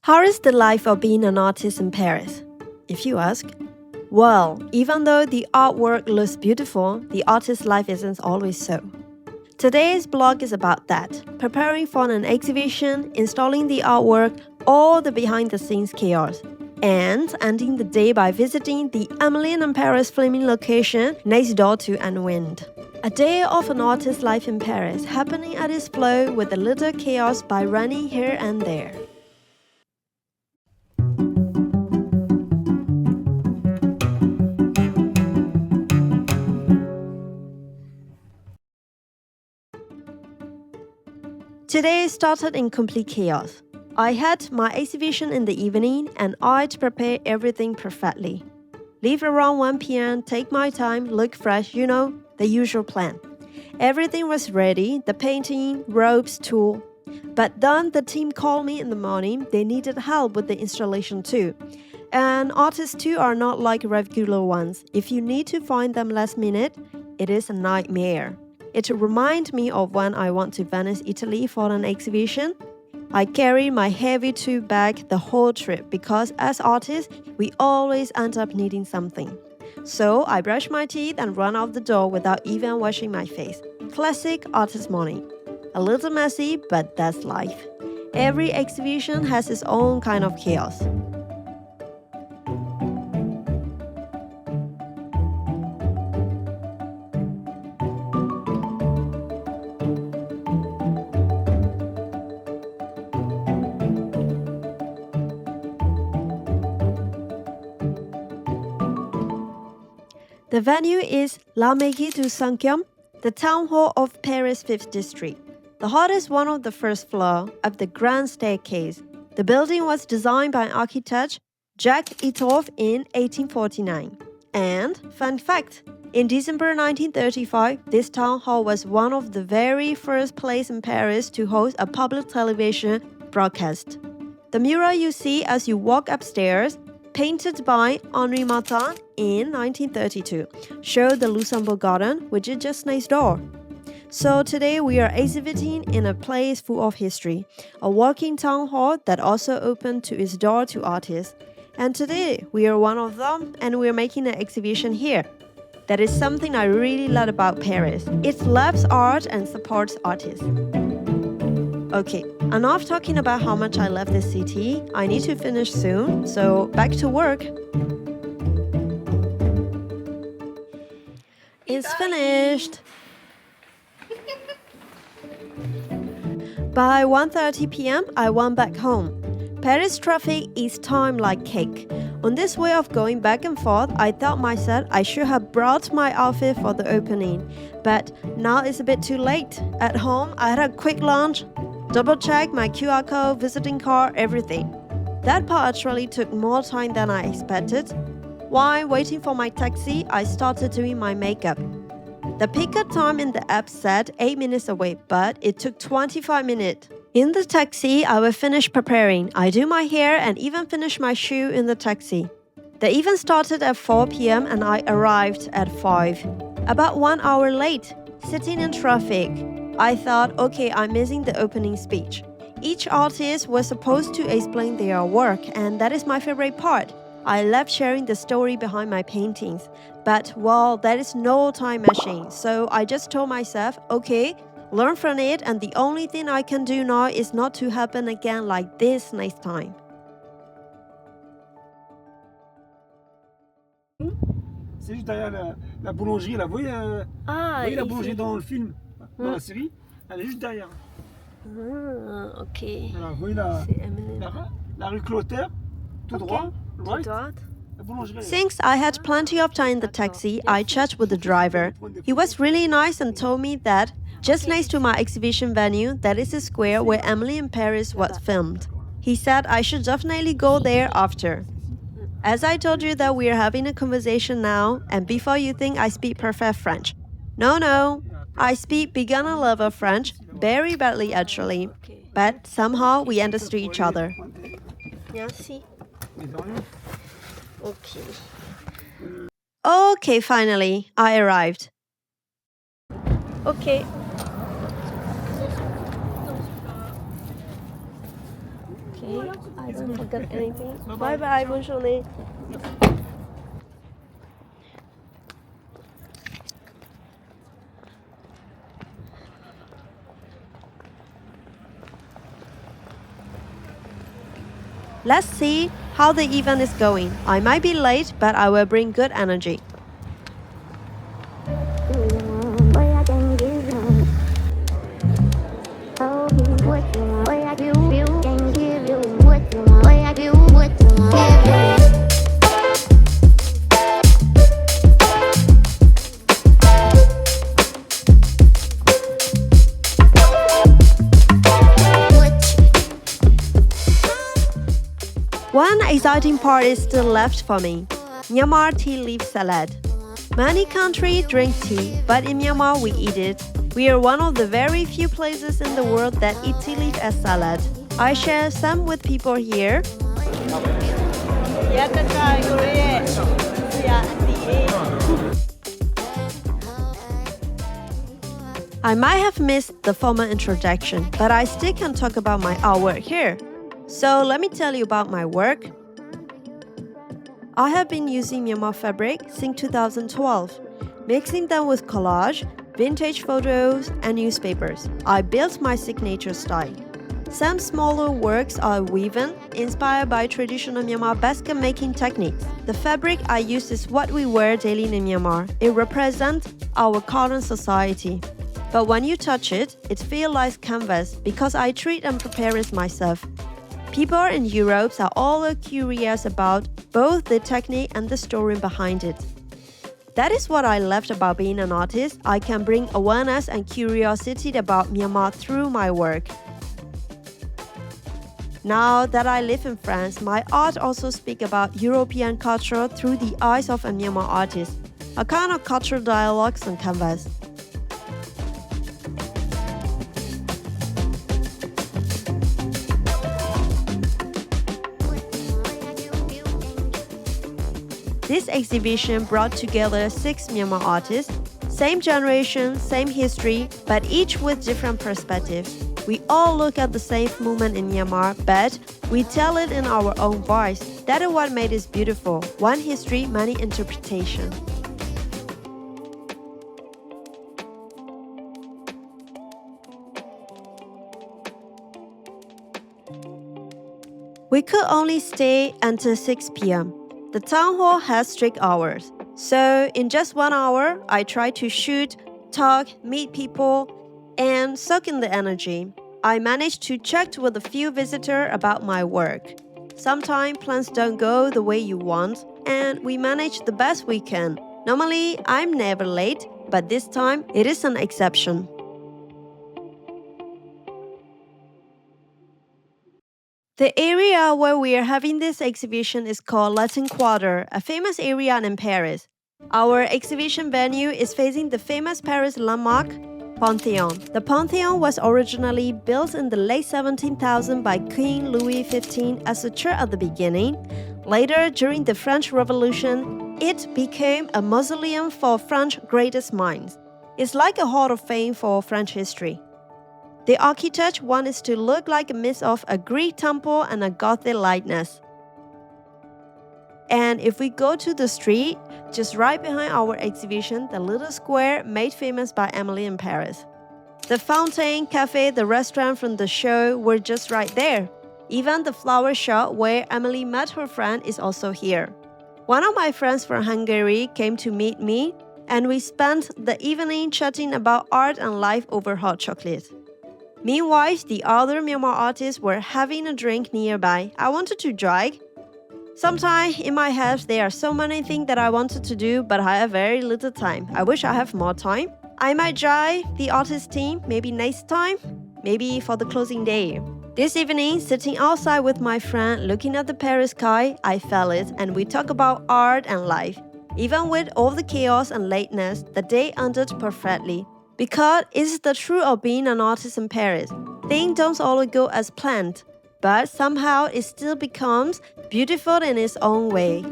How is the life of being an artist in Paris? If you ask. Well, even though the artwork looks beautiful, the artist's life isn't always so. Today's blog is about that, preparing for an exhibition, installing the artwork, all the behind-the-scenes chaos, and ending the day by visiting the Emily in Paris filming location next door to Unwind. A day of an artist's life in Paris, happening at its flow with a little chaos by running here and there. Today started in complete chaos. I had my exhibition in the evening and I'd prepare everything perfectly. Leave around 1 p.m., take my time, look fresh, the usual plan. Everything was ready, the painting, ropes, tool. But then the team called me in the morning, they needed help with the installation too. And artists too are not like regular ones. If you need to find them last minute, it is a nightmare. It reminds me of when I went to Venice, Italy for an exhibition. I carried my heavy tube bag the whole trip because as artists, we always end up needing something. So I brushed my teeth and ran out the door without even washing my face. Classic artist morning. A little messy, but that's life. Every exhibition has its own kind of chaos. The venue is La Mairie du 5e, the town hall of Paris 5th district. The hall is one of the first floor of the grand staircase. The building was designed by architect Jacques Itoff in 1849. And, fun fact, in December 1935, this town hall was one of the very first places in Paris to host a public television broadcast. The mural you see as you walk upstairs, painted by Henri Martin in 1932, showed the Luxembourg Garden, which is just next door. So today we are exhibiting in a place full of history, a walking town hall that also opened to its door to artists. And today we are one of them and we're making an exhibition here. That is something I really love about Paris. It loves art and supports artists. Okay, enough talking about how much I love this city. I need to finish soon, so back to work. It's finished. By 1:30 p.m., I went back home. Paris traffic is timed like cake. On this way of going back and forth, I thought myself I should have brought my outfit for the opening. But now it's a bit too late. At home, I had a quick lunch, double-checked my QR code, visiting card, everything. That part actually took more time than I expected. While waiting for my taxi, I started doing my makeup. The pickup time in the app said 8 minutes away, but it took 25 minutes. In the taxi, I will finish preparing. I do my hair and even finish my shoe in the taxi. The event started at 4 p.m. and I arrived at 5. About 1 hour late, sitting in traffic. I thought, okay, I'm missing the opening speech. Each artist was supposed to explain their work, and that is my favorite part. I love sharing the story behind my paintings. But, well, there is no time machine, so I just told myself, okay, learn from it, and the only thing I can do now is not to happen again like this next time. C'est juste derrière la boulangerie, là. Vous voyez, la boulangerie dans le film, dans la série, elle est juste derrière. Ah, ok. Voilà, vous voyez la rue Clotaire, tout droit, right? Since I had plenty of time in the taxi, I chatted with the driver. He was really nice and told me that just next to my exhibition venue, that is the square where Emily in Paris was filmed. He said I should definitely go there after. As I told you that we are having a conversation now, and before you think I speak perfect French. No, I speak beginner level French, very badly actually, but somehow we understood each other. Merci. Okay, finally, I arrived. Okay. Okay, I don't forget anything. Bye bye, bonjour. Let's see how the event is going. I might be late, but I will bring good energy. One exciting part is still left for me. Myanmar tea leaf salad. Many countries drink tea, but in Myanmar we eat it. We are one of the very few places in the world that eat tea leaf as salad. I share some with people here. I might have missed the formal introduction, but I still can talk about my artwork here. So let me tell you about my work. I have been using Myanmar fabric since 2012, mixing them with collage, vintage photos, and newspapers. I built my signature style. Some smaller works are woven, inspired by traditional Myanmar basket-making techniques. The fabric I use is what we wear daily in Myanmar. It represents our current society. But when you touch it, it feels like canvas because I treat and prepare it myself. People in Europe are all curious about both the technique and the story behind it. That is what I loved about being an artist. I can bring awareness and curiosity about Myanmar through my work. Now that I live in France, my art also speaks about European culture through the eyes of a Myanmar artist, a kind of cultural dialogue on canvas. This exhibition brought together 6 Myanmar artists, same generation, same history, but each with different perspectives. We all look at the same movement in Myanmar, but we tell it in our own voice. That is what made it beautiful. One history, many interpretations. We could only stay until 6 p.m. The town hall has strict hours. So in just 1 hour, I try to shoot, talk, meet people, and soak in the energy. I managed to chat with a few visitors about my work. Sometimes plans don't go the way you want, and we manage the best we can. Normally, I'm never late, but this time it is an exception. The area where we are having this exhibition is called Latin Quarter, a famous area in Paris. Our exhibition venue is facing the famous Paris landmark, Panthéon. The Panthéon was originally built in the late 1700s by King Louis XV as a church at the beginning. Later, during the French Revolution, it became a mausoleum for France's greatest minds. It's like a hall of fame for French history. The architecture wanted to look like a mix of a Greek temple and a Gothic likeness. And if we go to the street, just right behind our exhibition, the little square made famous by Emily in Paris. The fountain, cafe, the restaurant from the show were just right there. Even the flower shop where Emily met her friend is also here. One of my friends from Hungary came to meet me, and we spent the evening chatting about art and life over hot chocolate. Meanwhile, the other Myanmar artists were having a drink nearby. I wanted to drag. Sometimes in my head there are so many things that I wanted to do, but I have very little time. I wish I have more time. I might join the artist team, maybe next time, maybe for the closing day. This evening, sitting outside with my friend, looking at the Paris sky, I felt it, and we talk about art and life. Even with all the chaos and lateness, the day ended perfectly. Because it's the truth of being an artist in Paris. Things don't always go as planned, but somehow it still becomes beautiful in its own way.